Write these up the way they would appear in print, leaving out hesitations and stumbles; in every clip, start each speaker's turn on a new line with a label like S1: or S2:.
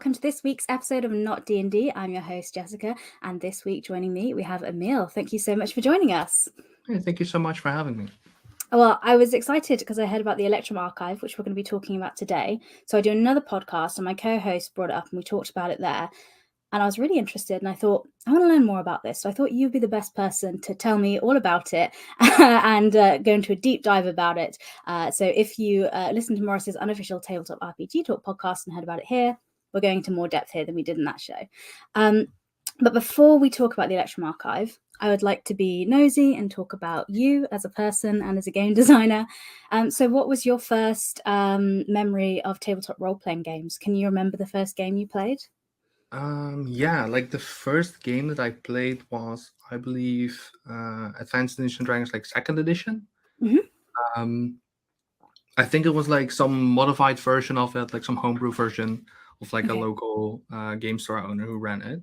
S1: welcome to this week's episode of Not D&D. I'm your host, Jessica, and this week joining me, we have Emiel. Thank you so much for joining us.
S2: Hey, thank you so much for having me.
S1: Well, I was excited because I heard about the Electrum Archive, which we're going to be talking about today. So I do another podcast, and my co-host brought it up, and we talked about it there. And I was really interested, and I thought, I want to learn more about this. So I thought you'd be the best person to tell me all about it and go into a deep dive about it. So if you listen to Morris's unofficial Tabletop RPG Talk podcast and heard about it here, we're going into more depth here than we did in that show. But before we talk about the Electrum Archive, I would like to be nosy and talk about you as a person and as a game designer. So what was your first memory of tabletop role-playing games? Can you remember the first game you played?
S2: Yeah, like the first game that I played was, I believe, Advanced Dungeons and Dragons, like 2nd edition. I think it was like some modified version of it, like some homebrew version of like a local game store owner who ran it.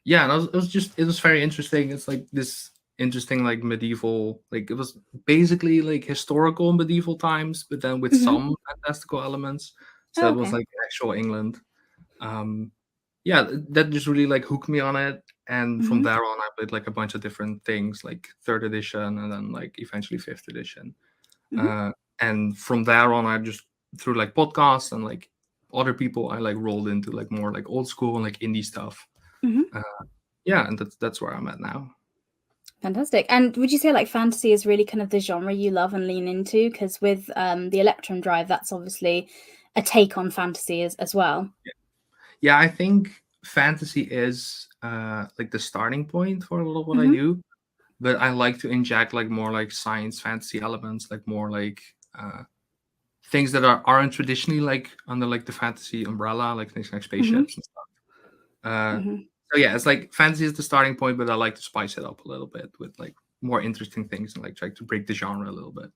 S2: Yeah, and it was very interesting. It's like this interesting, like medieval, like it was basically like historical medieval times, but then with some fantastical elements. So it was like actual England. Yeah, that just really like hooked me on it, and from there on I played like a bunch of different things, like 3rd edition and then like eventually 5th edition. And from there on I just, through like podcasts and like other people, I like rolled into like more like old school and like indie stuff. Yeah, and that's where I'm at now.
S1: Fantastic. And would you say like fantasy is really kind of the genre you love and lean into? Because with the Electrum Drive, that's obviously a take on fantasy as well.
S2: Yeah, I think fantasy is like the starting point for a lot of what I do, but I like to inject like more like science fantasy elements, like more like things that aren't traditionally like under like the fantasy umbrella, like things like spaceships and stuff. So yeah, it's like fantasy is the starting point, but I like to spice it up a little bit with like more interesting things and like try to break the genre a little bit.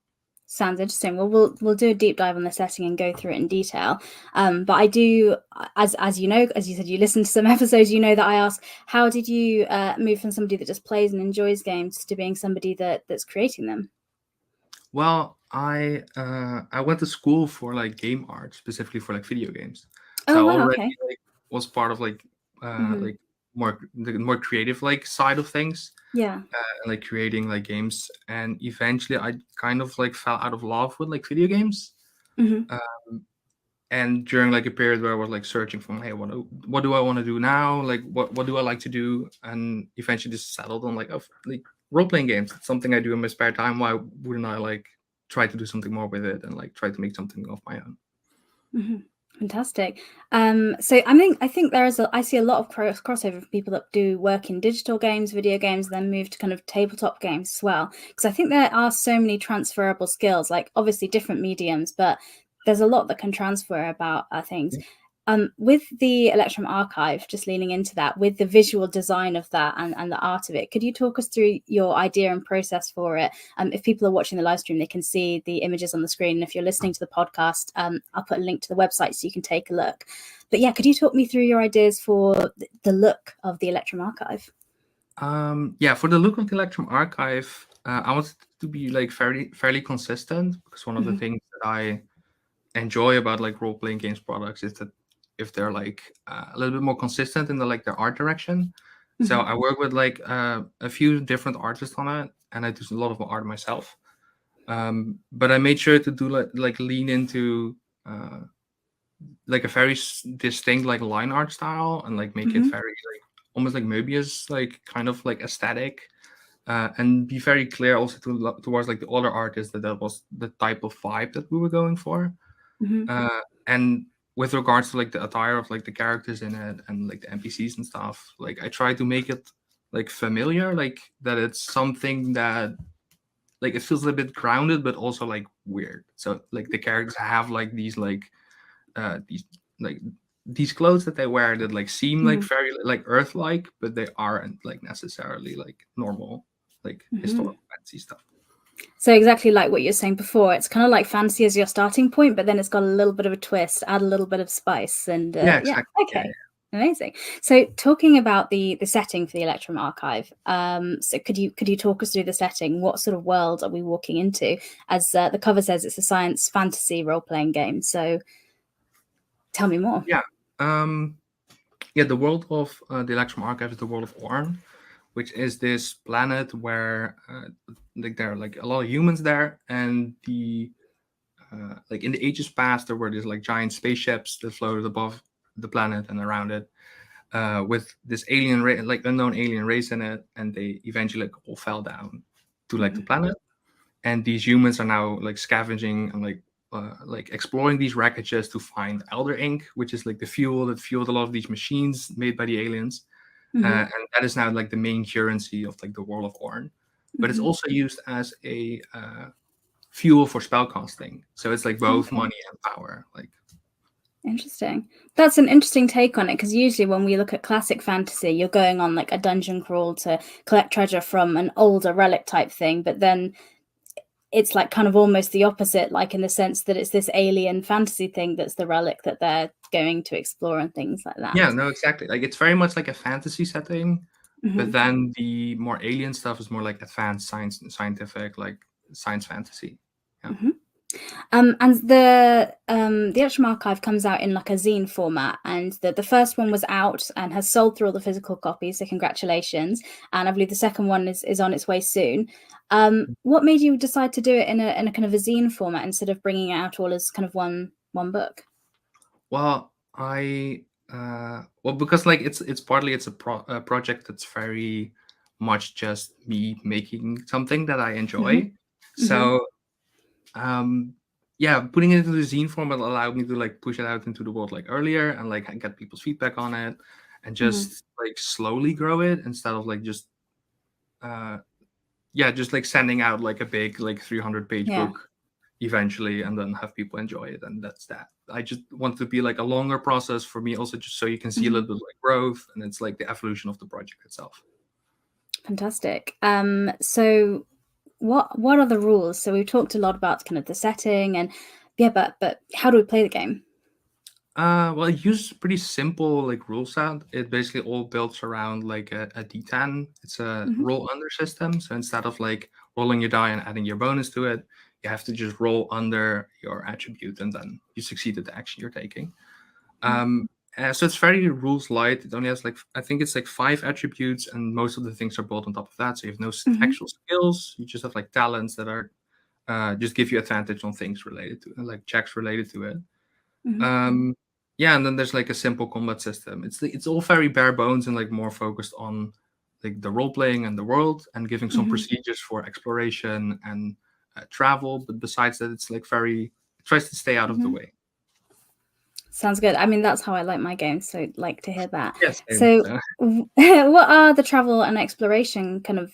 S1: Sounds interesting. Well, we'll do a deep dive on the setting and go through it in detail. But I do, as you know, as you said, you listened to some episodes, you know that I ask, how did you move from somebody that just plays and enjoys games to being somebody that's creating them?
S2: Well, I went to school for like game art, specifically for like video games. So I already like was part of like like the more creative like side of things.
S1: Yeah.
S2: Like creating like games, and eventually I kind of like fell out of love with like video games. And during like a period where I was like searching for, hey, what do I want to do now? Like what do I like to do? And eventually just settled on like role-playing games. It's something I do in my spare time. Why wouldn't I like try to do something more with it and like try to make something of my own?
S1: Fantastic. So I think I see a lot of crossover for people that do work in digital games, video games, then move to kind of tabletop games as well. Because I think there are so many transferable skills, like obviously different mediums, but there's a lot that can transfer about things. With the Electrum Archive, just leaning into that, with the visual design of that and the art of it, could you talk us through your idea and process for it? If people are watching the live stream, they can see the images on the screen. And if you're listening to the podcast, I'll put a link to the website so you can take a look. But yeah, could you talk me through your ideas for the look of the Electrum Archive?
S2: Yeah, for the look of the Electrum Archive, I wanted to be like fairly consistent, because one of the things that I enjoy about like role-playing games products is that if they're like a little bit more consistent in their art direction. So I work with like a few different artists on it, and I do a lot of art myself. But I made sure to do like lean into like a very distinct like line art style, and like make it very like almost like Mobius like kind of like aesthetic, and be very clear also towards like the other artists that was the type of vibe that we were going for. And with regards to like the attire of like the characters in it and like the NPCs and stuff, like I try to make it like familiar, like that it's something that like it feels a little bit grounded but also like weird. So like the characters have like these these clothes that they wear that like seem like very like earth-like, but they aren't like necessarily like normal like historical fantasy stuff.
S1: So exactly like what you were saying before, it's kind of like fantasy as your starting point, but then it's got a little bit of a twist, add a little bit of spice, and
S2: Yeah, exactly.
S1: okay. Yeah. Amazing. So talking about the setting for the Electrum Archive, so could you talk us through the setting? What sort of world are we walking into? As the cover says, it's a science fantasy role-playing game. So Tell me more.
S2: Yeah. The world of the Electrum Archive is the world of Orn, which is this planet where there are like a lot of humans there, and like in the ages past there were these like giant spaceships that floated above the planet and around it, with this like unknown alien race in it, and they eventually like all fell down to like the planet, and these humans are now like scavenging and like exploring these wreckages to find elder ink, which is like the fuel that fueled a lot of these machines made by the aliens. And that is now like the main currency of like the world of Orn, but it's also used as a fuel for spellcasting, so it's like both money and power. Like,
S1: interesting. That's an interesting take on it, because usually when we look at classic fantasy, you're going on like a dungeon crawl to collect treasure from an older relic type thing, but then it's like kind of almost the opposite, like in the sense that it's this alien fantasy thing that's the relic that they're going to explore and things like that.
S2: Yeah, no, exactly. Like, it's very much like a fantasy setting, but then the more alien stuff is more like advanced scientific, like science fantasy. Yeah.
S1: And the Electrum Archive comes out in like a zine format, and the first one was out and has sold through all the physical copies, so congratulations. And I believe the second one is on its way soon. What made you decide to do it in a kind of a zine format instead of bringing it out all as kind of one book?
S2: Well, because like it's partly a project that's very much just me making something that I enjoy. So putting it into the zine format allowed me to like push it out into the world like earlier and like get people's feedback on it, and just like slowly grow it instead of like just like sending out like a big like 300-page book eventually and then have people enjoy it, and that's that. I just want it to be like a longer process for me, also just so you can see a little bit of like growth, and it's like the evolution of the project itself.
S1: Fantastic. So what are the rules? So we've talked a lot about kind of the setting, and but how do we play the game?
S2: Well, it uses pretty simple like rule set. It basically all builds around like a D10. It's a roll under system. So instead of like rolling your die and adding your bonus to it, you have to just roll under your attribute, and then you succeed at the action you're taking. So it's very rules light. It only has like, I think it's like 5 attributes, and most of the things are built on top of that. So you have no actual skills. You just have like talents that are just give you advantage on things related to like checks related to it. And then there's like a simple combat system. It's all very bare bones and like more focused on like the role playing and the world, and giving some procedures for exploration and travel. But besides that, it's like it tries to stay out of the way.
S1: Sounds good. I mean, that's how I like my games, so I'd like to hear that.
S2: Yes.
S1: So what are the travel and exploration kind of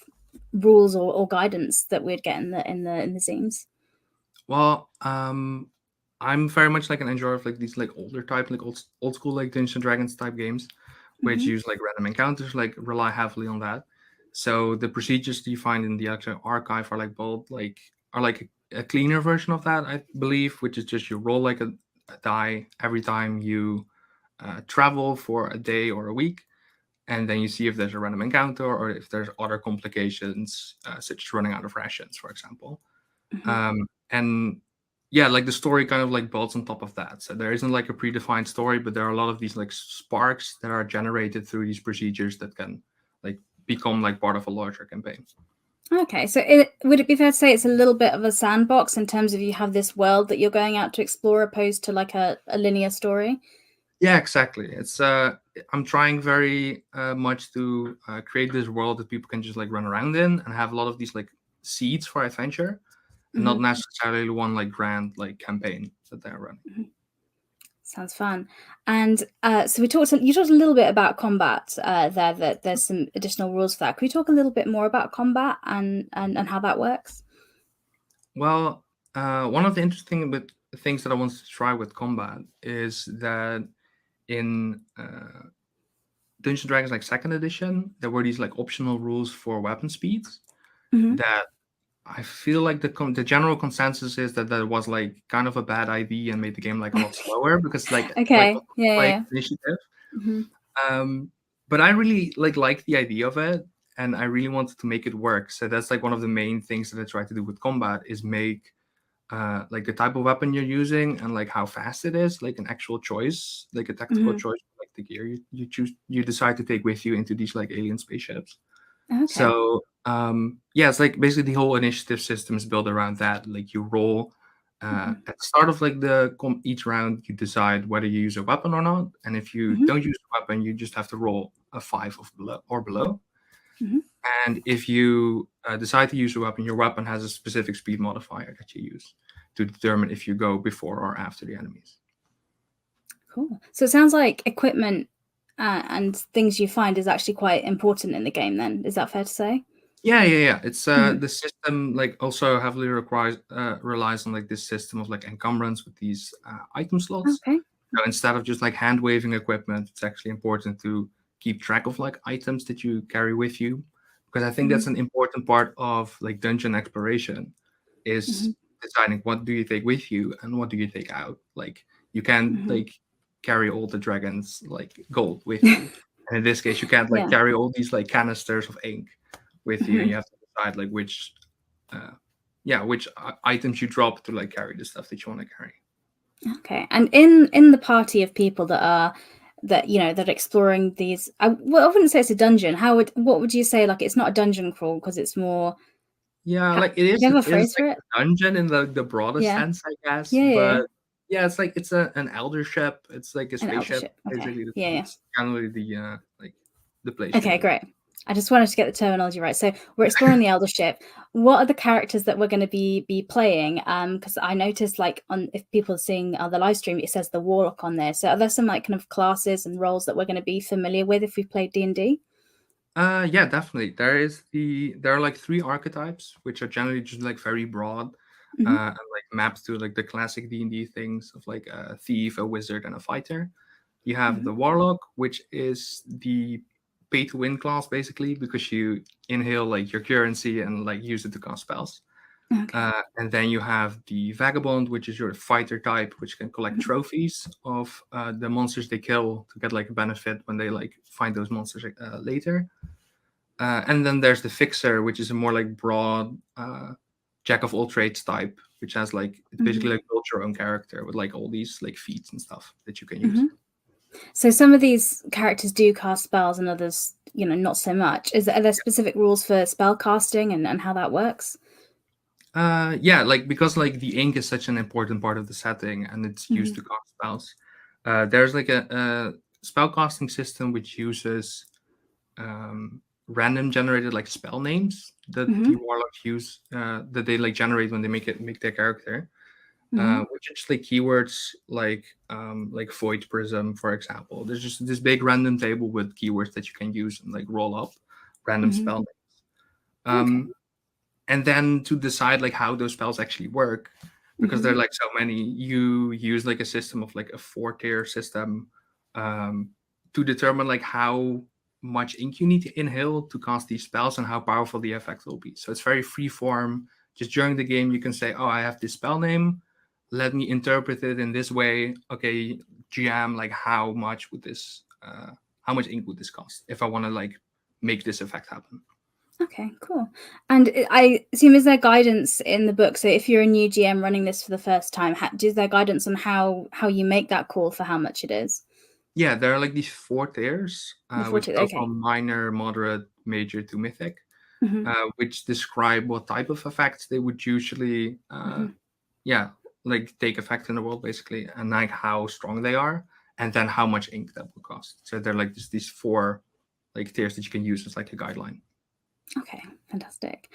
S1: rules or guidance that we'd get in the zines?
S2: Well, I'm very much like an enjoyer of like these like older type, like old school like Dungeons and Dragons type games, which use like random encounters, like rely heavily on that. So the procedures you find in the Electrum Archive are like a cleaner version of that, I believe, which is just you roll like a die every time you travel for a day or a week, and then you see if there's a random encounter or if there's other complications, such as running out of rations, for example. And like the story kind of like builds on top of that. So there isn't like a predefined story, but there are a lot of these like sparks that are generated through these procedures that can like become like part of a larger campaign.
S1: Okay, so would it be fair to say it's a little bit of a sandbox in terms of you have this world that you're going out to explore, opposed to like a linear story?
S2: Yeah, exactly. It's I'm trying very much to create this world that people can just like run around in and have a lot of these like seeds for adventure, and not necessarily one like grand like campaign that they're running.
S1: Sounds fun. And so you talked a little bit about combat there, that there's some additional rules for that. Could we talk a little bit more about combat and how that works?
S2: Well, one of the interesting things that I wanted to try with combat is that in Dungeons & Dragons like 2nd edition, there were these like optional rules for weapon speeds that I feel like the general consensus is that was like kind of a bad idea and made the game like a lot slower, because like initiative. But I really like the idea of it, and I really wanted to make it work. So that's like one of the main things that I try to do with combat, is make like the type of weapon you're using and like how fast it is, like an actual choice, like a tactical choice, like the gear you decide to take with you into these like alien spaceships.
S1: Okay.
S2: So yeah, it's like basically the whole initiative system is built around that. Like you roll at the start of like each round, you decide whether you use a weapon or not, and if you don't use a weapon, you just have to roll a 5 or below. And if you decide to use a weapon, your weapon has a specific speed modifier that you use to determine if you go before or after the enemies.
S1: Cool. So it sounds like equipment and things you find is actually quite important in the game then. Is that fair to say?
S2: Yeah. It's the system like also heavily relies on like this system of like encumbrance with these item slots.
S1: Okay.
S2: So instead of just like hand waving equipment, it's actually important to keep track of like items that you carry with you, because I think that's an important part of like dungeon exploration is deciding what do you take with you and what do you take out. Like you can't like carry all the dragons like gold with you, and in this case you can't like carry all these like canisters of ink with you, and you have to decide like which items you drop to like carry the stuff that you want to carry.
S1: Okay. And in the party of people that are exploring these, I wouldn't say it's a dungeon. What would you say? Like it's not a dungeon crawl because it's more.
S2: Yeah, like it is.
S1: Do you have a
S2: It's
S1: phrase for
S2: like
S1: it?
S2: a dungeon in the broadest sense, I guess. But yeah, it's like it's an elder ship. It's like a spaceship. Basically, it's generally the place.
S1: Okay, great. I just wanted to get the terminology right. So we're exploring the elder ship. What are the characters that we're going to be playing? Because I noticed like if people are seeing the live stream, it says the warlock on there. So are there some like kind of classes and roles that we're going to be familiar with if we've played D&D?
S2: Yeah, definitely. There are like 3 archetypes, which are generally just like very broad, and like maps to like the classic D&D things of like a thief, a wizard, and a fighter. You have the warlock, which is the pay to win class basically, because you inhale like your currency and like use it to cast spells. And then you have the vagabond, which is your fighter type, which can collect trophies of the monsters they kill to get like a benefit when they like find those monsters later. And then there's the fixer, which is a more like broad jack of all trades type, which has like it's basically like build your own character with like all these like feats and stuff that you can use.
S1: So some of these characters do cast spells and others, not so much. Are there specific rules for spell casting and how that works?
S2: Yeah, like because like the ink is such an important part of the setting and it's used to cast spells. There's like a spell casting system which uses random generated like spell names that the warlocks use that they like generate when they make their character. Which is like keywords like void prism, for example. There's just this big random table with keywords that you can use and like roll up random spell names. And then to decide like how those spells actually work, because there are like so many, you use like a system of like a 4-tier system to determine like how much ink you need to inhale to cast these spells and how powerful the effect will be. So it's very free form. Just during the game, you can say, oh, I have this spell name. Let me interpret it in this way. Okay, GM, like how much ink would this cost if I want to like make this effect happen?
S1: Okay, cool. And I assume, is there guidance in the book? So if you're a new GM running this for the first time, is there guidance on how you make that call for how much it is?
S2: Yeah, there are like these 4 tiers, which go from minor, moderate, major to mythic, which describe what type of effects they would usually like take effect in the world basically, and like how strong they are, and then how much ink that will cost. So they're like these 4 like tiers that you can use as like a guideline.
S1: Okay, fantastic.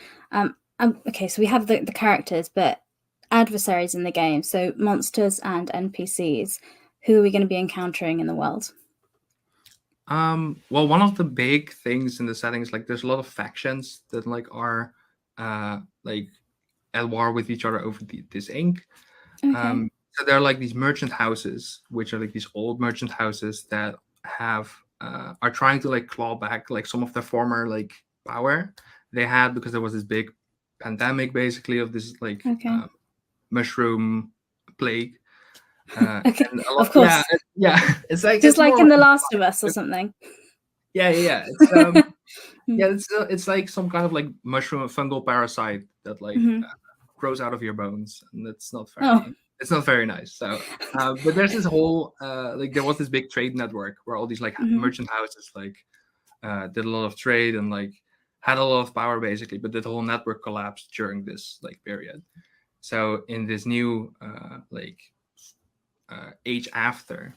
S1: Okay, so we have the characters, but adversaries in the game, so monsters and NPCs. Who are we going to be encountering in the world?
S2: Well, one of the big things in the setting is like there's a lot of factions that like are like at war with each other over this ink. So there are like these merchant houses, which are like these old merchant houses that have are trying to like claw back like some of the former like power they had, because there was this big pandemic basically of this like mushroom plague. And a lot,
S1: of course,
S2: it's like
S1: just like in The Last of Us or something.
S2: It's it's like some kind of like mushroom fungal parasite that like grows out of your bones, and it's not very nice. So, but there's this whole like there was this big trade network where all these like merchant houses like did a lot of trade and like had a lot of power basically, but the whole network collapsed during this like period. So in this new age after,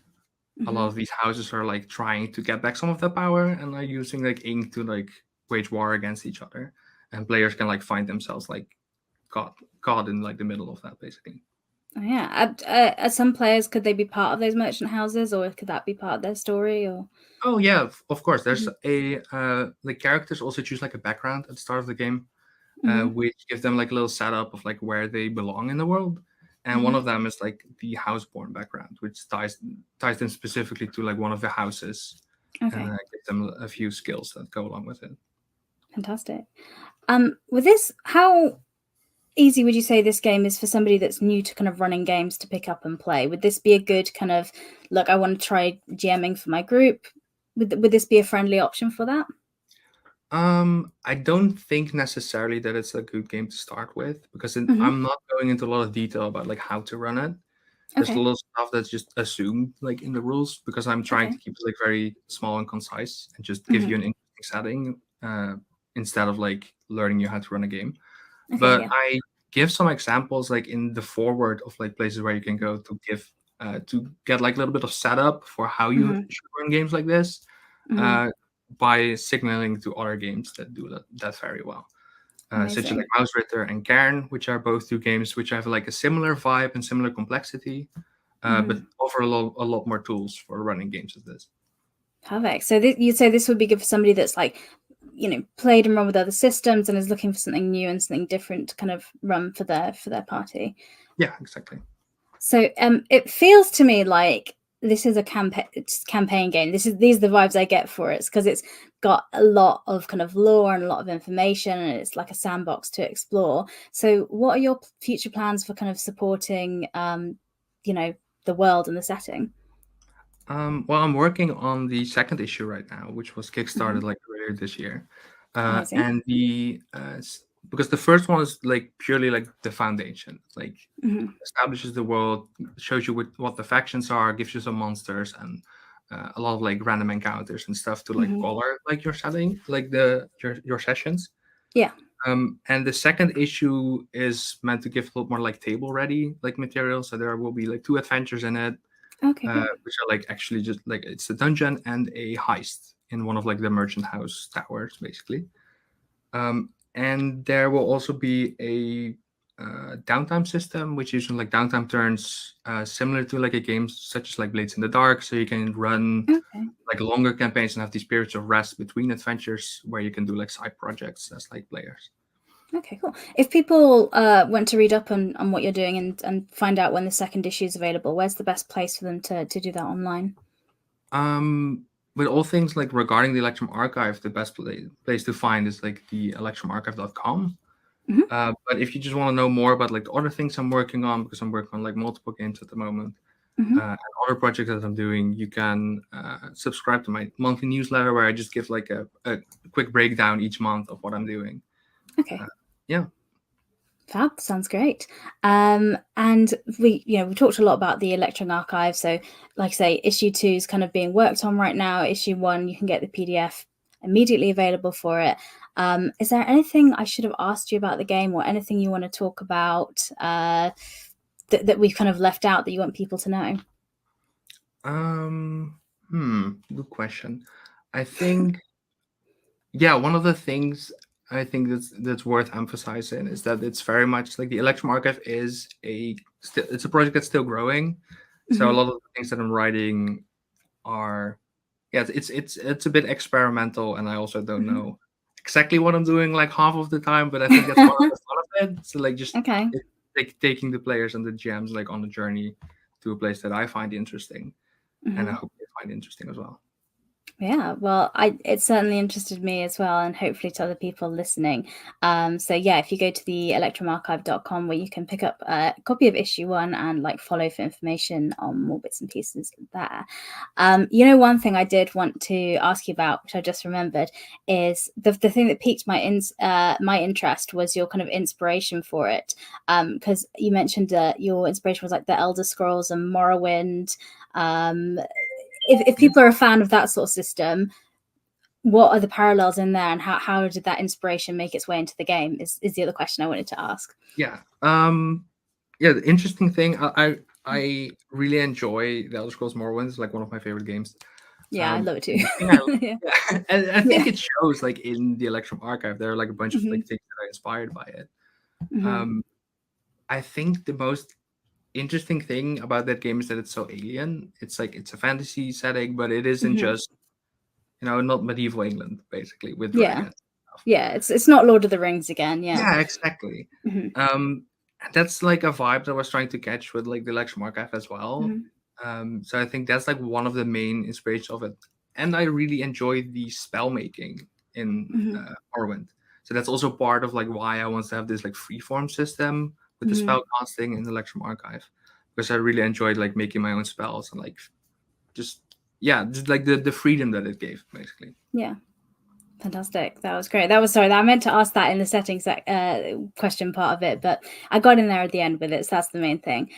S2: a lot of these houses are like trying to get back some of their power and are using like ink to like wage war against each other, and players can like find themselves like caught in like the middle of that basically.
S1: Oh, yeah. As some players, could they be part of those merchant houses, or could that be part of their story? Or
S2: Oh yeah, of course. There's the characters also choose like a background at the start of the game, which gives them like a little setup of like where they belong in the world. And one of them is like the houseborn background, which ties them specifically to like one of the houses,
S1: okay,
S2: and gives them a few skills that go along with it.
S1: Fantastic. With this, how easy would you say this game is for somebody that's new to kind of running games to pick up and play? Would this be a good kind of, look, I want to try GMing for my group? Would this be a friendly option for that?
S2: I don't think necessarily that it's a good game to start with, because I'm not going into a lot of detail about like how to run it. There's a lot of stuff that's just assumed like in the rules, because I'm trying to keep it like very small and concise and just give you an interesting setting instead of like learning you how to run a game. But I give some examples like in the forward of like places where you can go to get like a little bit of setup for how you should run games like this. By signaling to other games that do that very well, such as like Mouse Ritter and Cairn, which are both two games which have like a similar vibe and similar complexity, but offer a lot more tools for running games as this.
S1: Perfect. So you'd say this would be good for somebody that's like, played and run with other systems and is looking for something new and something different to kind of run for their party.
S2: Yeah, exactly.
S1: So it feels to me like this is a campaign game. These are the vibes I get for it, because it's got a lot of kind of lore and a lot of information, and it's like a sandbox to explore. So what are your future plans for kind of supporting, the world and the setting?
S2: Well, I'm working on the second issue right now, which was kickstarted like earlier this year, and because the first one is like purely like the foundation, like establishes the world, shows you what the factions are, gives you some monsters and a lot of like random encounters and stuff to like color like your setting, like your sessions.
S1: Yeah.
S2: And the second issue is meant to give a little more like table ready like material, so there will be like 2 adventures in it.
S1: Okay.
S2: Which are like actually just like it's a dungeon and a heist in one of like the merchant house towers, basically. And there will also be a downtime system, which uses like downtime turns, similar to like a game such as like Blades in the Dark, so you can run like longer campaigns and have these periods of rest between adventures where you can do like side projects as like players.
S1: Okay, cool. If people want to read up on what you're doing and find out when the second issue is available, where's the best place for them to do that online?
S2: With all things like regarding the Electrum Archive, the best place to find is like the electrumarchive.com. But if you just want to know more about like the other things I'm working on, because I'm working on like multiple games at the moment, and other projects that I'm doing, you can subscribe to my monthly newsletter, where I just give like a quick breakdown each month of what I'm doing.
S1: Okay.
S2: Yeah.
S1: Fab, sounds great. And we talked a lot about the Electrum Archive. So, like I say, issue 2 is kind of being worked on right now. Issue 1, you can get the PDF immediately available for it. Is there anything I should have asked you about the game, or anything you want to talk about that we've kind of left out that you want people to know?
S2: Good question. I think, one of the things I think that's worth emphasizing is that it's very much like the Electrum Archive is it's a project that's still growing. So a lot of the things that I'm writing are, it's a bit experimental, and I also don't know exactly what I'm doing like half of the time, but I think that's part of the fun of it. So like just taking the players and the GMs like on a journey to a place that I find interesting, and I hope they find interesting as well.
S1: Yeah, well, it certainly interested me as well, and hopefully to other people listening. So yeah, if you go to the electrumarchive.com, where you can pick up a copy of issue 1 and like follow for information on more bits and pieces there. One thing I did want to ask you about, which I just remembered, is the thing that piqued my interest was your kind of inspiration for it, because you mentioned your inspiration was like the Elder Scrolls and Morrowind. If people are a fan of that sort of system, what are the parallels in there, and how did that inspiration make its way into the game is the other question I wanted to ask.
S2: Yeah. The interesting thing, I really enjoy the Elder Scrolls Morrowind. It's like one of my favorite games.
S1: Yeah, I love it too.
S2: And I think it shows like in the Electrum Archive. There are like a bunch of like things that are inspired by it. I think the most interesting thing about that game is that it's so alien. It's like it's a fantasy setting, but it isn't just not medieval England basically with dragons.
S1: Yeah, it's not Lord of the Rings again.
S2: Yeah, exactly. That's like a vibe that I was trying to catch with like the Electrum Archive as well. So I think that's like one of the main inspirations of it. And I really enjoy the spell making in Morrowind. So that's also part of like why I want to have this like freeform system with the spell casting in the Electrum Archive, because I really enjoyed like making my own spells and like just like the freedom that it gave basically.
S1: Yeah. Fantastic. That was great. I meant to ask that in the settings question part of it, but I got in there at the end with it, so that's the main thing.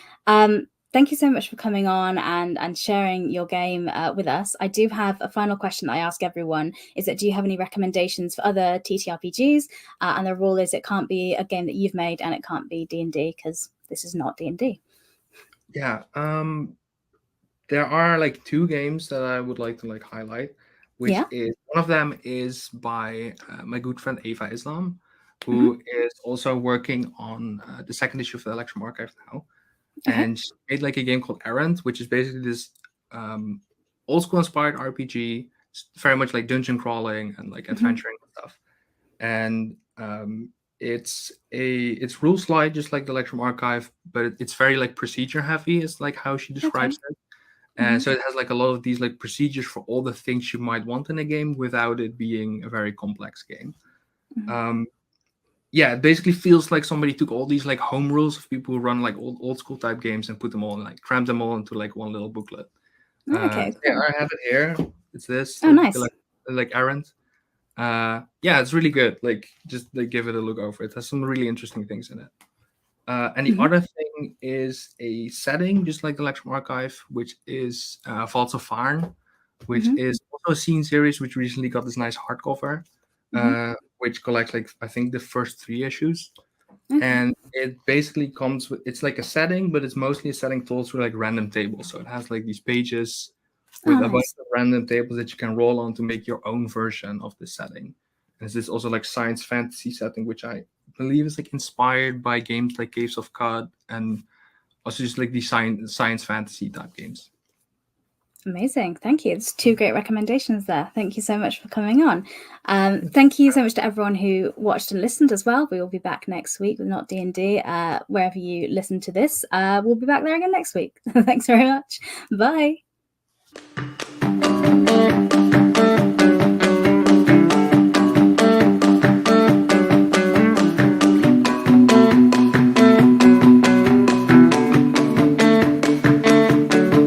S1: Thank you so much for coming on and sharing your game with us. I do have a final question that I ask everyone, is that do you have any recommendations for other TTRPGs? And the rule is it can't be a game that you've made, and it can't be D&D, because this is not D&D.
S2: Yeah. There are like 2 games that I would like to like highlight, which is one of them is by my good friend Eva Islam, who is also working on the 2nd issue of the Electrum Archive now. And she made like a game called Errant, which is basically this old school inspired RPG. It's very much like dungeon crawling and like adventuring and stuff. And it's rules light, just like the Electrum Archive, but it's very like procedure heavy. It's like how she describes it. And so it has like a lot of these like procedures for all the things you might want in a game without it being a very complex game. It basically feels like somebody took all these like home rules of people who run like old school type games and put them all and like crammed them all into like one little booklet.
S1: Okay, cool.
S2: Yeah, I have it here. It's this.
S1: Nice.
S2: Like Errant. It's really good. Like just like give it a look over. It has some really interesting things in it. And the other thing is a setting, just like the Electrum Archive, which is Vaults of Farn, which is also a zine series which recently got this nice hardcover, which collects like I think the first 3 issues. And it basically comes with, it's like a setting, but it's mostly a setting told through like random tables. So it has like these pages with a bunch of random tables that you can roll on to make your own version of the setting. And it's this also like science fantasy setting, which I believe is like inspired by games like Caves of Cod and also just like these science fantasy type games.
S1: Amazing. Thank you. It's 2 great recommendations there. Thank you so much for coming on. Thank you so much to everyone who watched and listened as well. We will be back next week with Not D&D. Wherever you listen to this, we'll be back there again next week. Thanks very much. Bye.